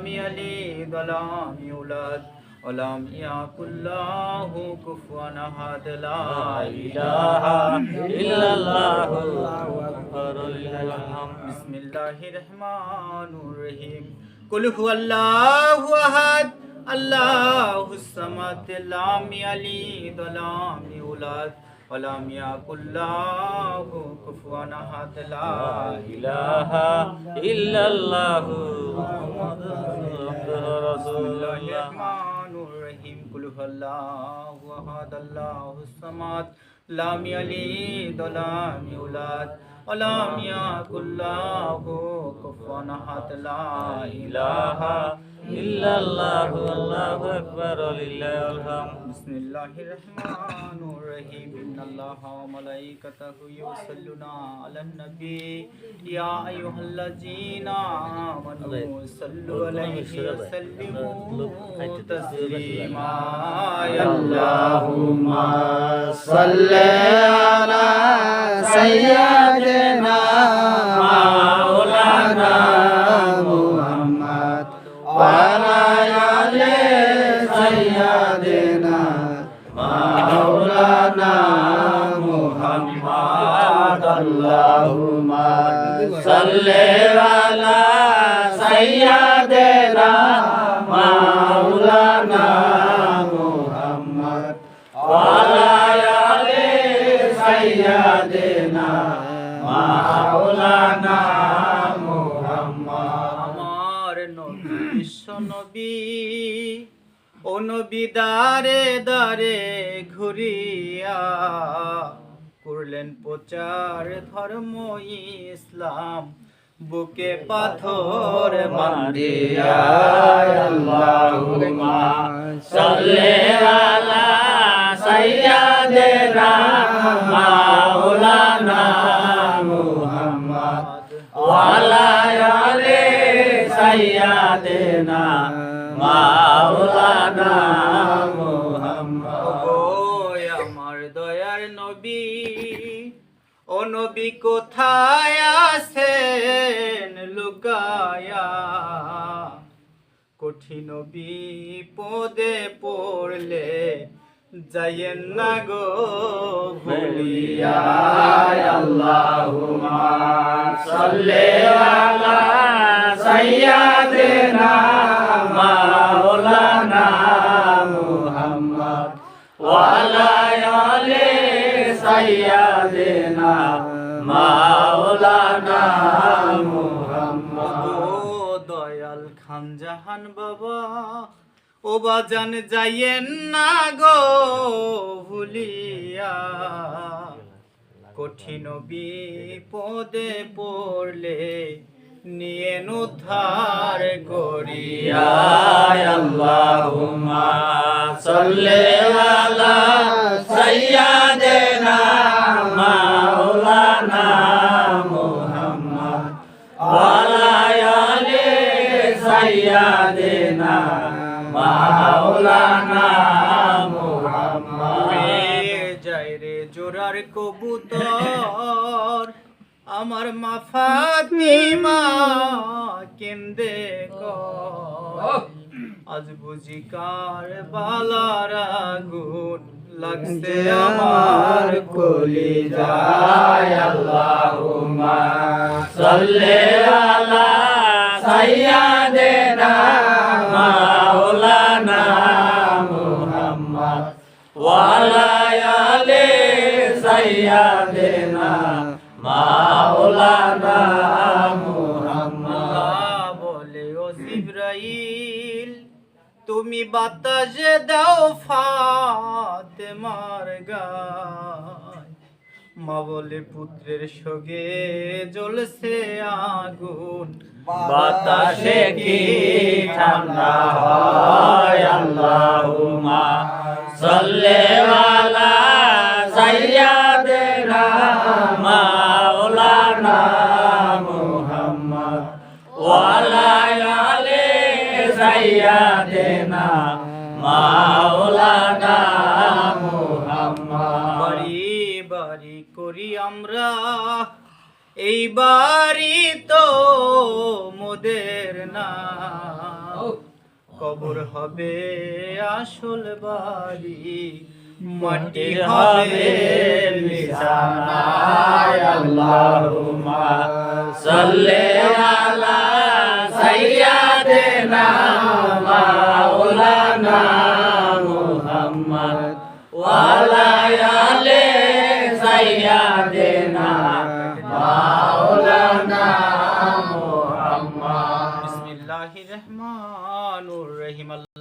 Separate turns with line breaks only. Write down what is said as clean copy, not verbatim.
يلد ولم يولد ولم يكن له كفوا أحد لا إله إلا الله الله أكبر لله الحمد بسم الله الرحمن الرحيم قل هو الله أحد الله الصمد لم يلد ولم يولد ولم يكن له كفوا أحد لا إله إلا الله محمد رسول الله قل هو الله أحد الله الصمد لم يلد ولم يولد ولم يكن له كفوا أحد لا إله إلا الله الله أكبر لله الحمد بسم الله الرحمن الرحيم إن الله وملائكته يصلون على النبي يا أيها الذين آمنوا صلوا عليه وسلموا تسليما اللهم
صل على سيدنا مولانا محمد وعلى آل سيدنا مولانا محمد اللهم صل على سيدنا مولانا محمد وعلى آل سيدنا مولانا
আমার নবী বিশ্ব নবী ও নবী দারে দারে ঘুরিয়া করলেন প্রচার ধর্ম ইসলাম বুকে পাথর বাঁধিয়া
আল্লাহুম্মা সাল্লি আলা সাইয়্যিদিনা মাওলানা মুহাম্মদ ওয়া আলা আলি সাইয়্যিদিনা মাওলানা মুহাম্মদ
ওই আমার দয়ার নবী ও নবী কোথায় আছেন লুকায়া কঠিন বিপদে পড়লে যায়েন না গো ভুলিয়া
আল্লাহুম্মা সাল্লি আলা সাইয়্যিদিনা মাওলানা মুহাম্মদ ওয়া আলা আলি সাইয়্যিদিনা মাওলানা মুহাম্মদ
ও দয়াল খান জাহান বাবা ও বাজান যাইয়েন না গো ভুলিয়া কঠিন বিপদে পড়লে নিয়ে উদ্ধার করিয়া
আল্লাহুম্মা সাল্লি আলা সাইয়্যিদিনা মাওলানা মুহাম্মদ ওয়া আলা আলি সাইয়্যিদিনা মাওলানা মুহাম্মদ
যাই রে জোরার কবুতর আমার মা ফাতিমা কেন্দে কয় আজ বুঝি কার বালার আগুন লাগছে আমার
কলিজায় আল্লাহুম্মা সাল্লি আলা সাইয়্যিদিনা মাওলানা মুহাম্মদ ওয়া আলা আলি সাইয়্যিদিনা মাওলানা মুহাম্মদ
বলে ও জিবরাইল তুমি বাতাসে দাও ফাতেমার গায় মা বলে পুত্রের সঙ্গে জ্বলছে আগুন
বাতাসে কি ঠান্ডা হয় আল্লাহুম্মা সাল্লি আলা সাইয়্যিদিনা মাওলানা মুহাম্মদ ওয়া আলা আলি সাইয়্যিদিনা মাওলানা মুহাম্মদ
বাড়ি বাড়ি করি আমরা এই বাড়ি তো মোদের না কবর হবে আসল বাড়ি, মাটি
মাটির
হবে
হবে
বিছানা।
বিছানায় আল্লাহুম্মা সাল্লি আলা সাইয়্যিদিনা মাওলানা মুহাম্মদ ওয়া আলা আলি সাইয়্যিদিনা মাওলানা মুহাম্মদ।
বিসমিল্লাহির রহমানির রহিম।